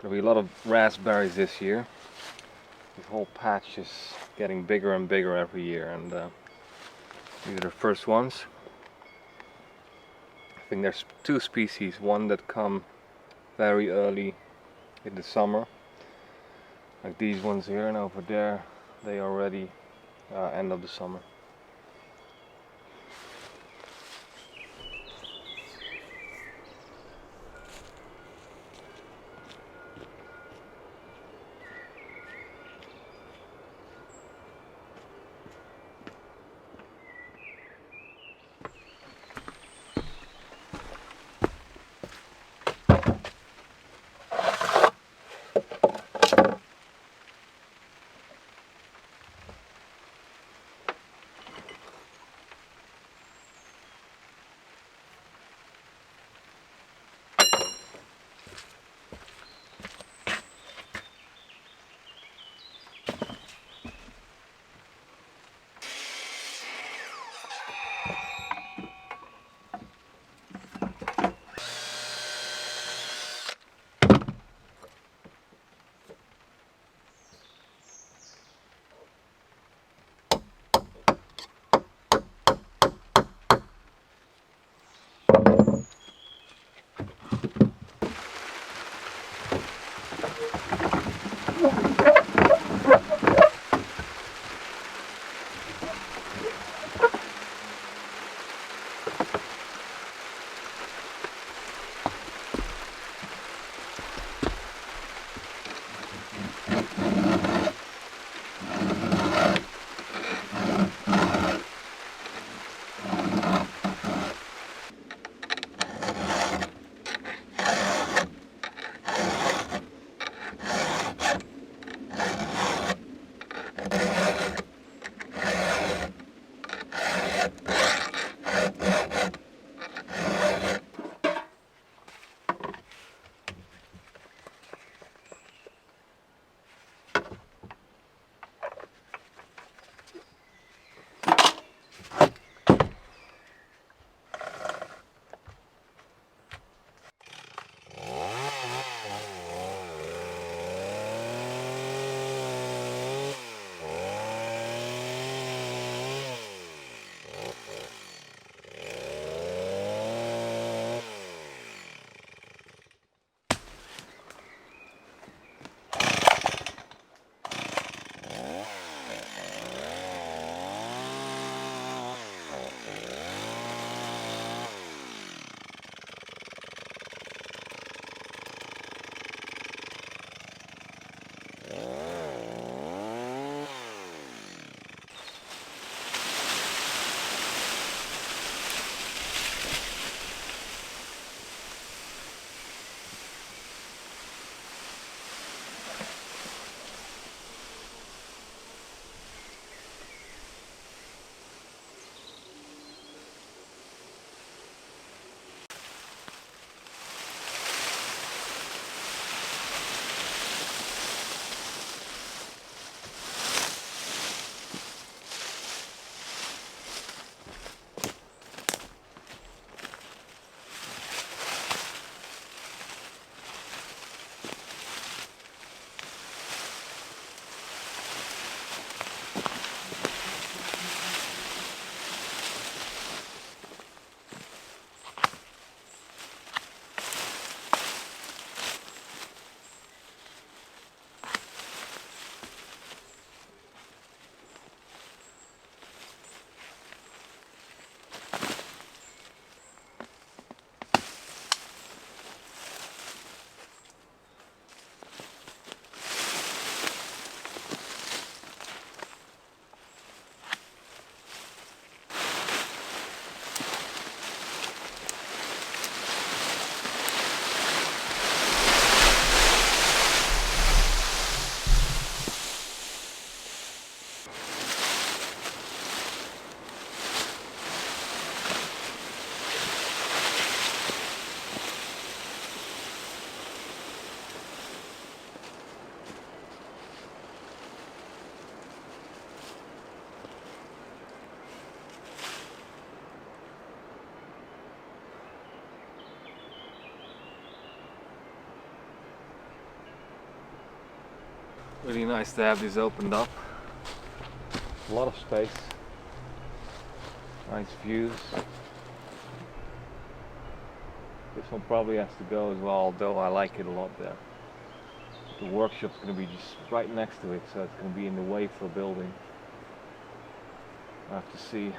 There'll be a lot of raspberries this year. This whole patch is getting bigger and bigger every year, and these are the first ones. I think there's two species, one that come very early in the summer, like these ones here, and over there they are ready end of the summer. Really nice to have this opened up. A lot of space. Nice views. This one probably has to go as well, although I like it a lot there. The workshop's going to be just right next to it, so it's going to be in the way for building. I have to see.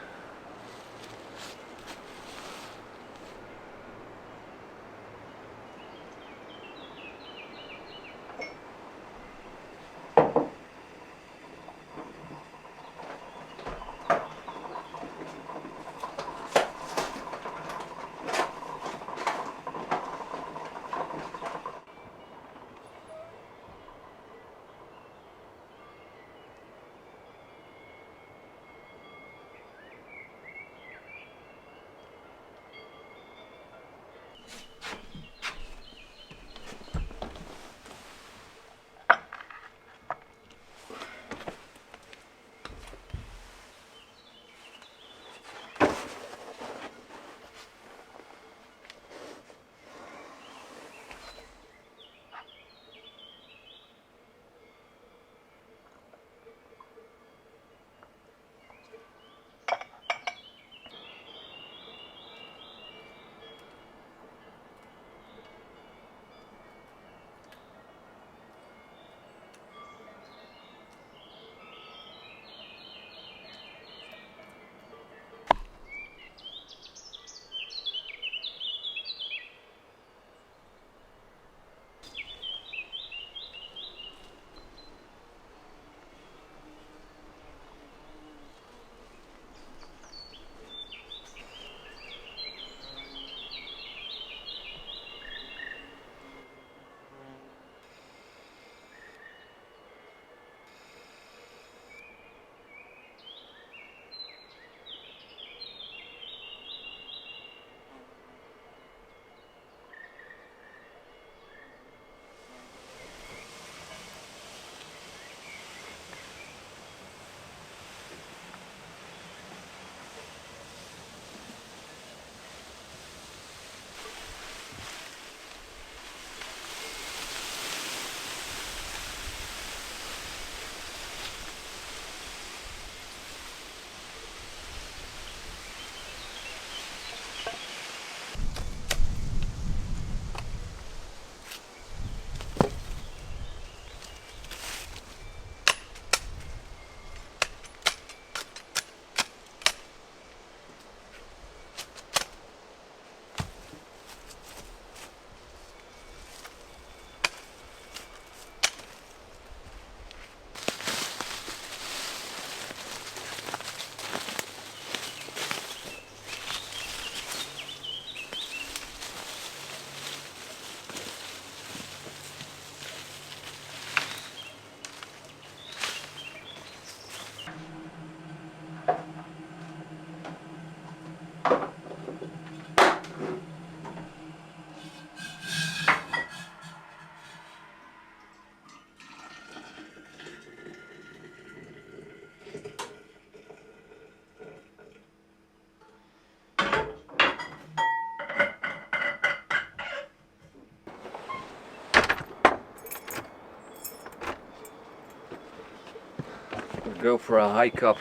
Go for a hike up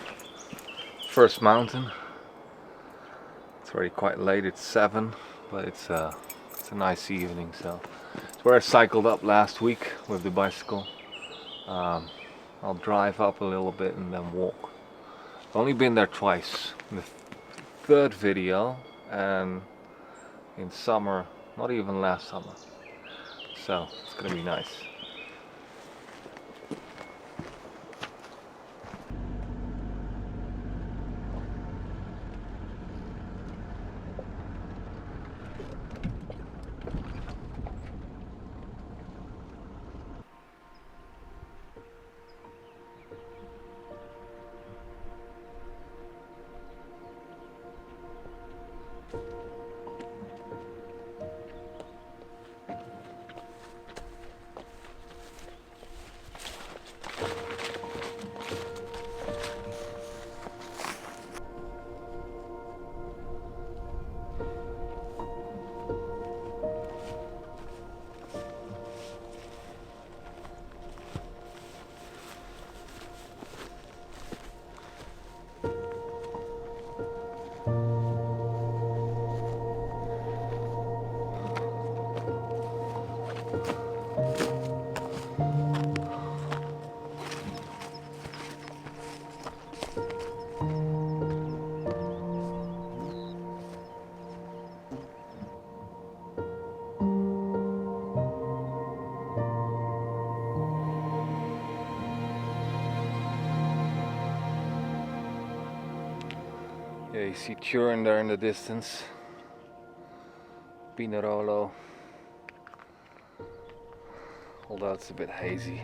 First Mountain. It's already quite late, it's 7, but it's a nice evening. So it's where I cycled up last week with the bicycle. I'll drive up a little bit and then walk. I've only been there twice. In the third video and in summer, not even last summer. So it's gonna be nice. you see Charring there in the distance. Pinerolo. Although it's a bit hazy.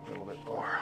A little bit more.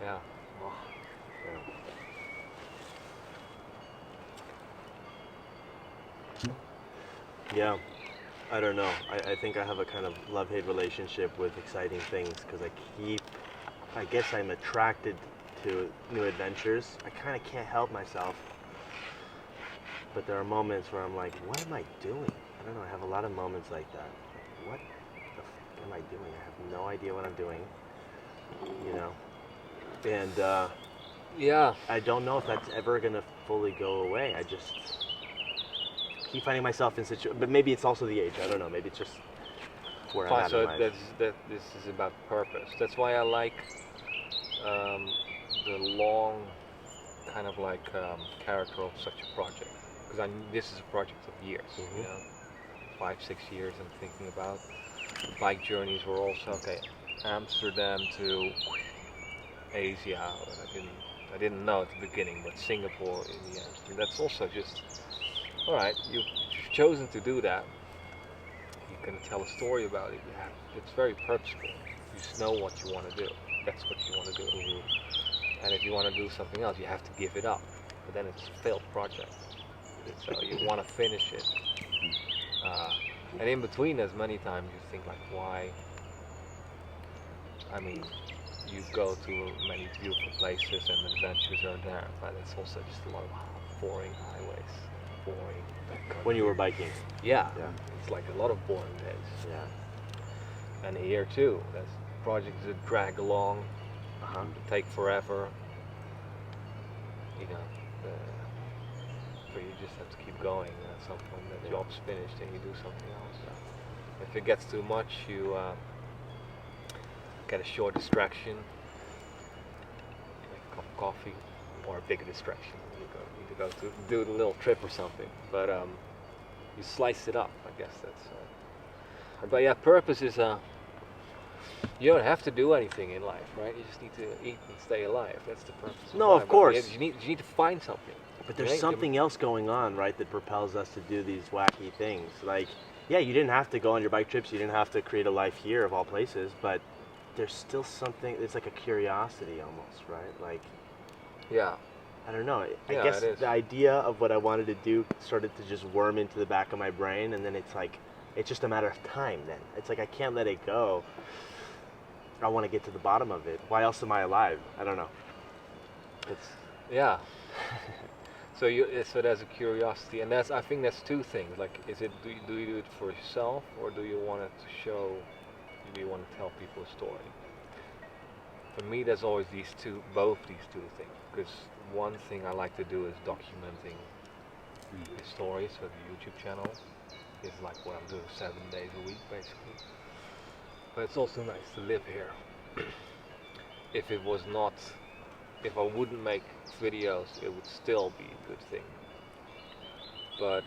yeah. Oh, Yeah, I don't know. I think I have a kind of love-hate relationship with exciting things because I guess I'm attracted to new adventures. I kind of can't help myself. But there are moments where I'm like, what am I doing? I don't know. I have a lot of moments like that. What the f am I doing? I have no idea what I'm doing, you know? And yeah. I don't know if that's ever going to fully go away. I just keep finding myself in situations, but maybe it's also the age. I don't know. Maybe it's just where I'm at in life. This is about purpose. That's why I like the long kind of like character of such a project. Because this is a project of years, you know, 5-6 years I'm thinking about. The bike journeys were also, okay, Amsterdam to Asia, I didn't know at the beginning, but Singapore in the end. And that's also just, alright, you've chosen to do that. You're going to tell a story about it. It's very purposeful. You just know what you want to do. That's what you want to do. And if you want to do something else, you have to give it up. But then it's a failed project. So you want to finish it. And in between, there's many times you think like, why? I mean, you go to many beautiful places and adventures are there, but it's also just a lot of boring highways, boring backcountry. When you were biking? Yeah, it's like a lot of boring days. Yeah. And here too, there's projects that drag along, take forever. You know, so you just have to keep going. And at some point, the job's finished, and you do something else. If it gets too much, you get a short distraction, like a cup of coffee, or a bigger distraction. You need to go to do a little trip or something. But you slice it up. I guess that's. But yeah, purpose is you don't have to do anything in life, right? You just need to eat and stay alive. That's the purpose. No, of course. You need to find something. But there's something else going on, right, that propels us to do these wacky things. Like, yeah, you didn't have to go on your bike trips. You didn't have to create a life here of all places. But there's still something. It's like a curiosity almost, right? Like, yeah. I don't know. I guess the idea of what I wanted to do started to just worm into the back of my brain, and then it's like, it's just a matter of time then. It's like I can't let it go. I want to get to the bottom of it. Why else am I alive? I don't know. Yeah. So there's a curiosity, and I think that's two things. Like, do you do it for yourself, or do you want it to show? Do you want to tell people a story? For me, there's always both these two things. Because one thing I like to do is documenting the stories. So the YouTube channel is like what I'm doing 7 days a week, basically. But it's also nice to live here. If I wouldn't make videos, it would still be a good thing. But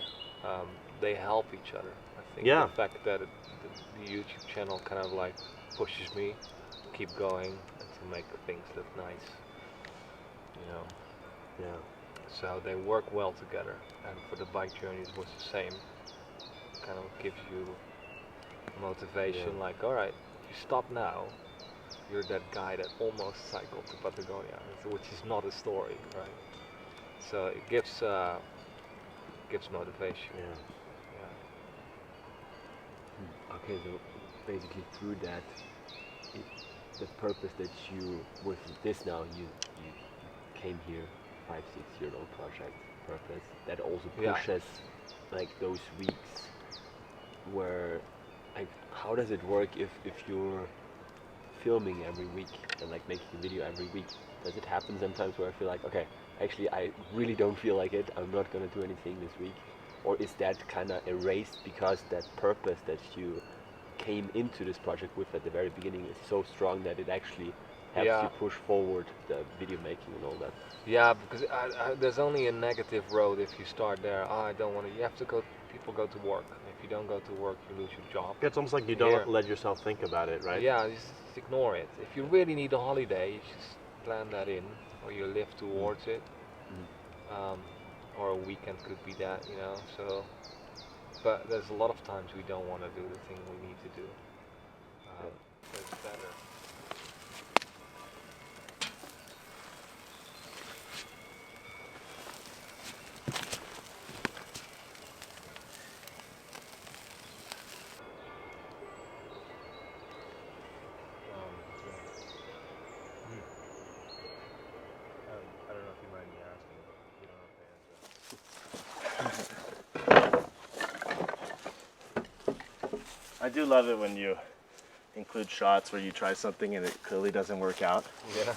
they help each other. I think the fact that the YouTube channel kind of like pushes me to keep going and to make things look nice. You know. Yeah. So they work well together. And for the bike journeys, it was the same. Kind of gives you motivation. Like, all right, if you stop now, you're that guy that almost cycled to Patagonia, which is not a story, right? So it gives motivation. Yeah. Okay, so basically through that, the purpose that you, with this now, you came here, 5-6-year-old project purpose, that also pushes like those weeks where, like, how does it work if you're filming every week and like making a video every week? Does it happen sometimes where I feel like, okay, actually I really don't feel like it, I'm not gonna do anything this week? Or is that kind of erased because that purpose that you came into this project with at the very beginning is so strong that it actually helps you push forward the video making and all that? Yeah, because there's only a negative road if you start there. I don't want to. You have to go. People go to work. If you don't go to work, you lose your job. It's almost like you don't let yourself think about it, right? Yeah, just ignore it. If you really need a holiday, you just plan that in, or you live towards it. Or a weekend could be that, you know. So, but there's a lot of times we don't want to do the thing we need to do. So it's better I do love it when you include shots where you try something and it clearly doesn't work out. Yeah.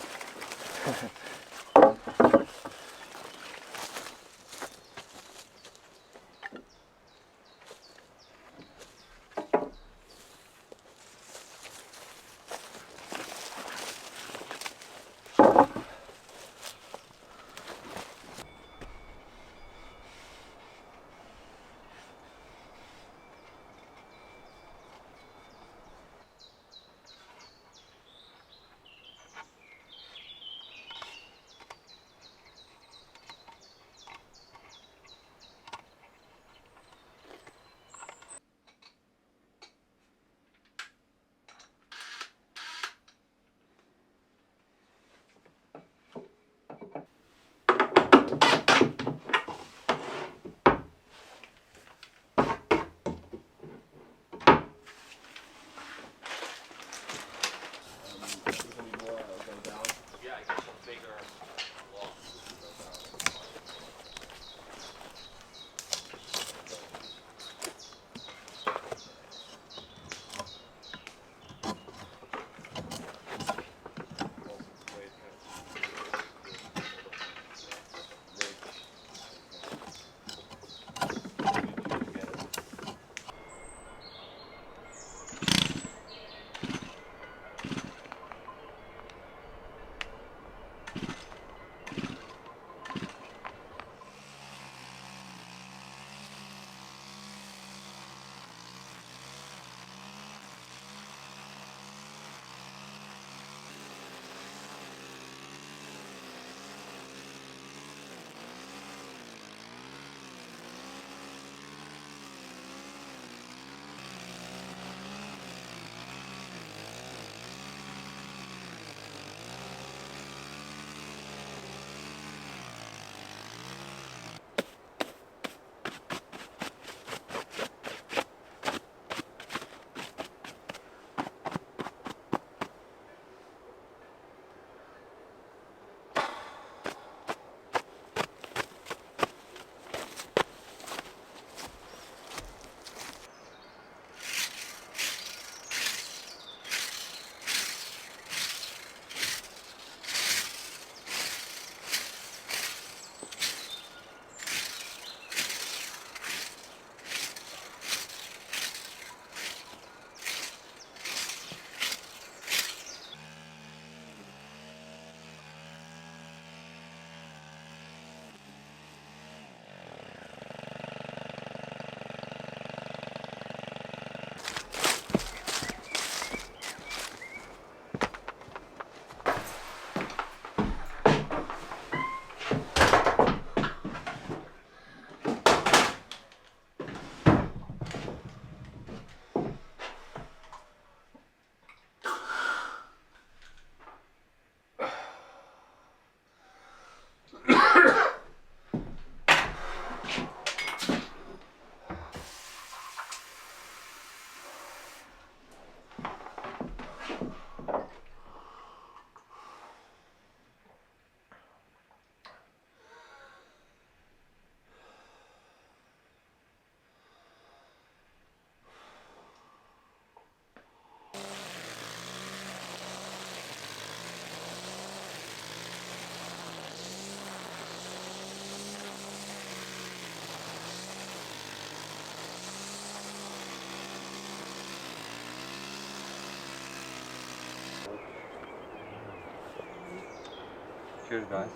Cheers, guys.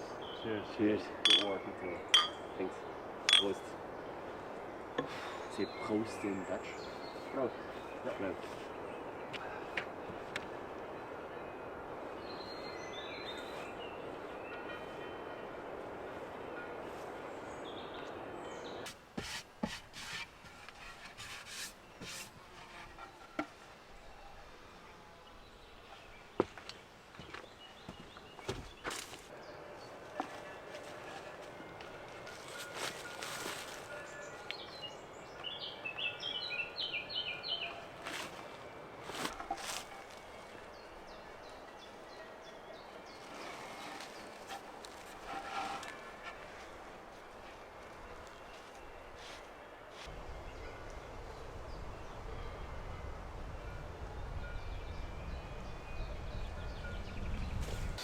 Cheers. Cheers. Good work, Nathaniel. Thanks. Prost. Say Prost in Dutch. Proost. No.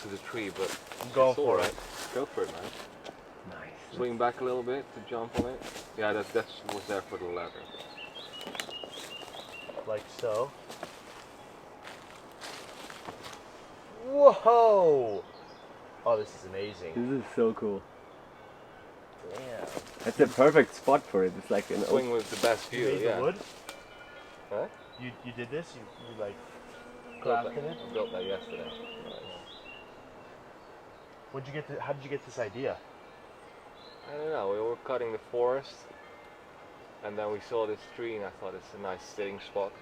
to the tree, but I'm going it's all for right. it. Go for it, man. Nice. Swing back a little bit to jump on it. Yeah, that was there for the ladder. Like so. Whoa! Oh, this is amazing. This is so cool. Damn. That's a perfect spot for it. It's like an Swing with the best You view, made yeah. the wood? Huh? You did this? You like Built crafted it? I built that yesterday. How did you get this idea? I don't know, we were cutting the forest and then we saw this tree and I thought it's a nice sitting spot.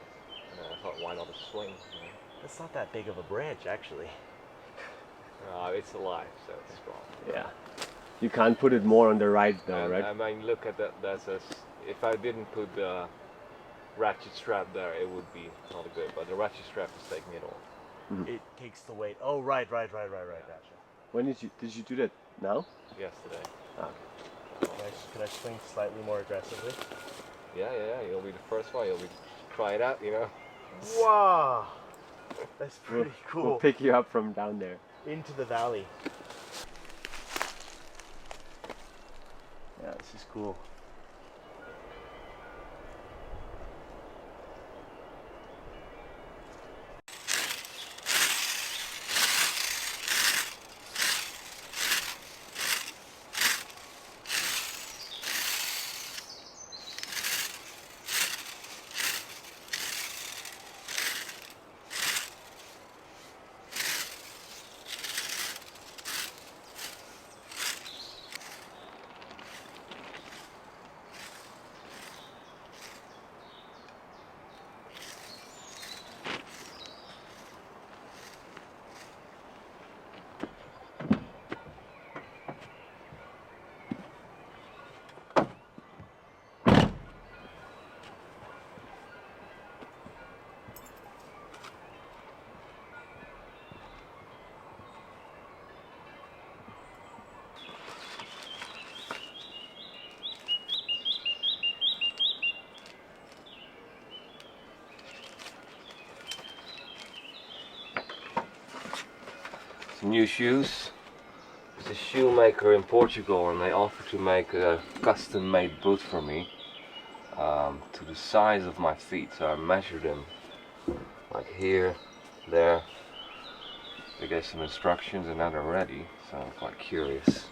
And then I thought, why not a swing? You know? That's not that big of a branch, actually. It's alive, so it's strong. Yeah. You can't put it more on the right though, And, right? I mean, look at that. If I didn't put the ratchet strap there, it would be not good. But the ratchet strap is taking it all. It takes the weight. Oh, right. Gotcha. When did you do that? Now? Yesterday. Ah, Can I swing slightly more aggressively? Yeah. You'll be the first one. You'll be try it out. You know. Wow! That's pretty cool. We'll pick you up from down there. Into the valley. Yeah, this is cool. Some new shoes. There's a shoemaker in Portugal, and they offered to make a custom-made boot for me to the size of my feet. So I measured them, like here, there. They gave some instructions, and now they're ready. So I'm quite curious.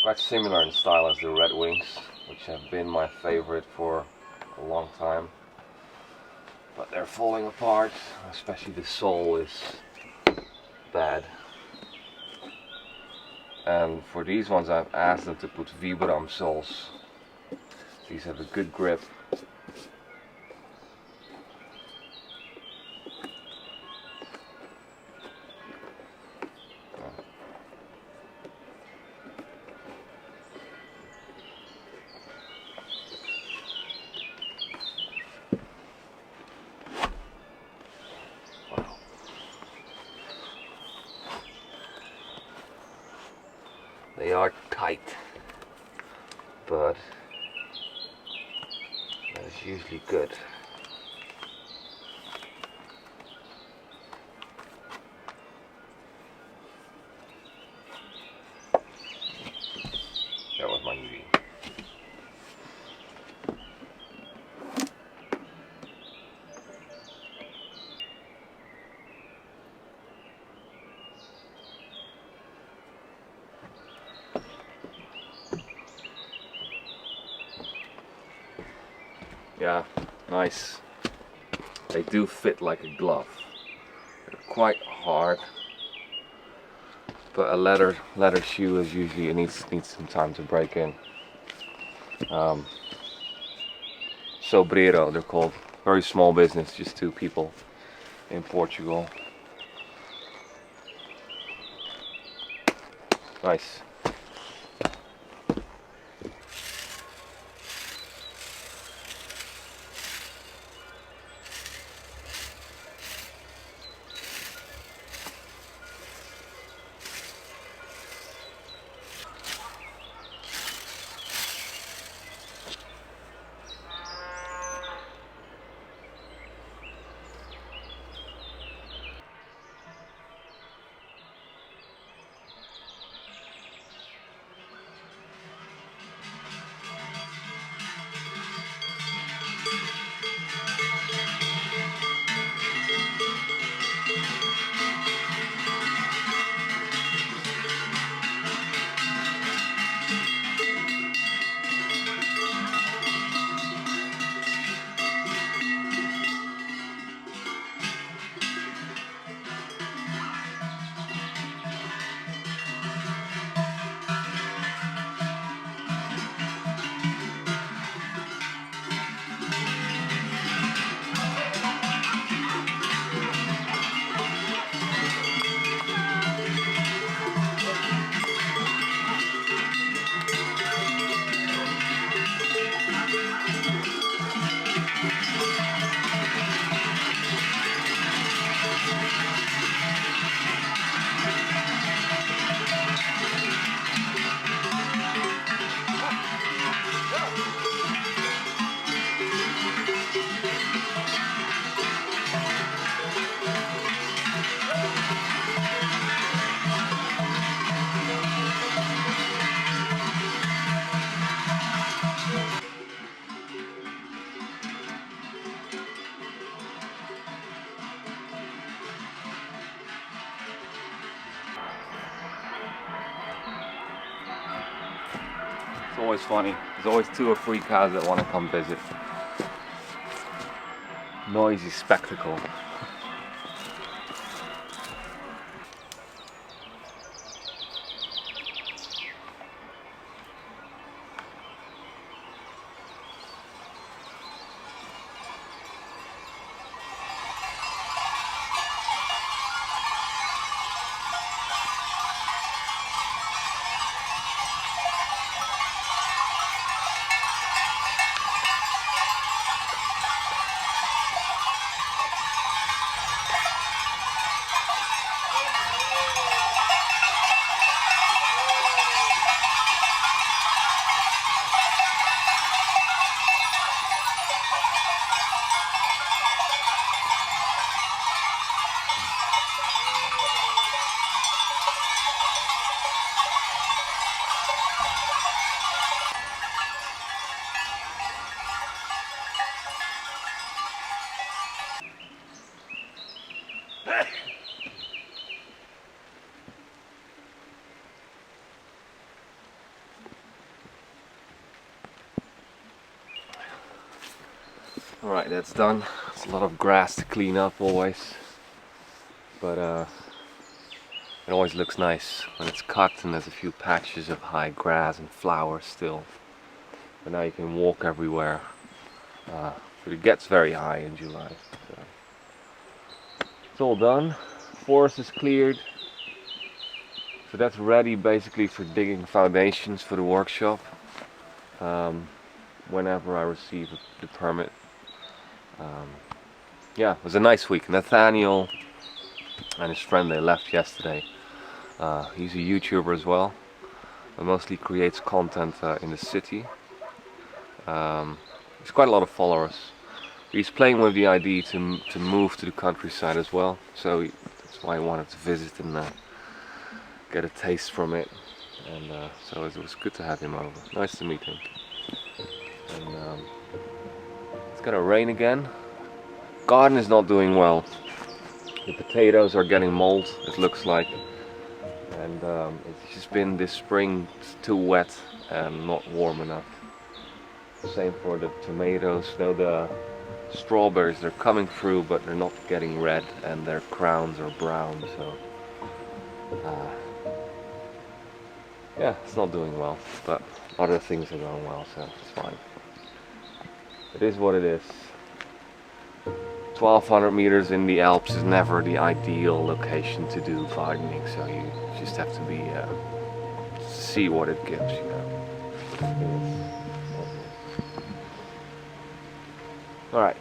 Quite similar in style as the Red Wings, which have been my favorite for a long time. But they're falling apart, especially the sole is bad. And for these ones I've asked them to put Vibram soles. These have a good grip. They are tight, but that's usually good. That was my knee. Yeah, nice. They do fit like a glove. They're quite hard, but a leather shoe is usually it needs some time to break in. Sobreiro, they're called. Very small business, just 2 people in Portugal. Nice. always funny. There's always 2 or 3 cows that want to come visit. Noisy spectacle. Alright, that's done. It's a lot of grass to clean up always. But it always looks nice when it's cut and there's a few patches of high grass and flowers still. But now you can walk everywhere. But it gets very high in July. So. It's all done. Forest is cleared. So that's ready basically for digging foundations for the workshop. Whenever I receive the permit. Yeah, it was a nice week. Nathaniel and his friend, they left yesterday. He's a YouTuber as well, but mostly creates content in the city. He's quite a lot of followers. He's playing with the idea to move to the countryside as well, so that's why I wanted to visit and get a taste from it. And so it was good to have him over. Nice to meet him. And it's gonna rain again. Garden is not doing well. The potatoes are getting mold, it looks like. And it's just been this spring too wet and not warm enough. Same for the tomatoes. Though the strawberries, they're coming through, but they're not getting red and their crowns are brown. So yeah, it's not doing well, but other things are going well, so it's fine. It is what it is. 1200 meters in the Alps is never the ideal location to do gardening, so you just have to be see what it gives, you know. All right.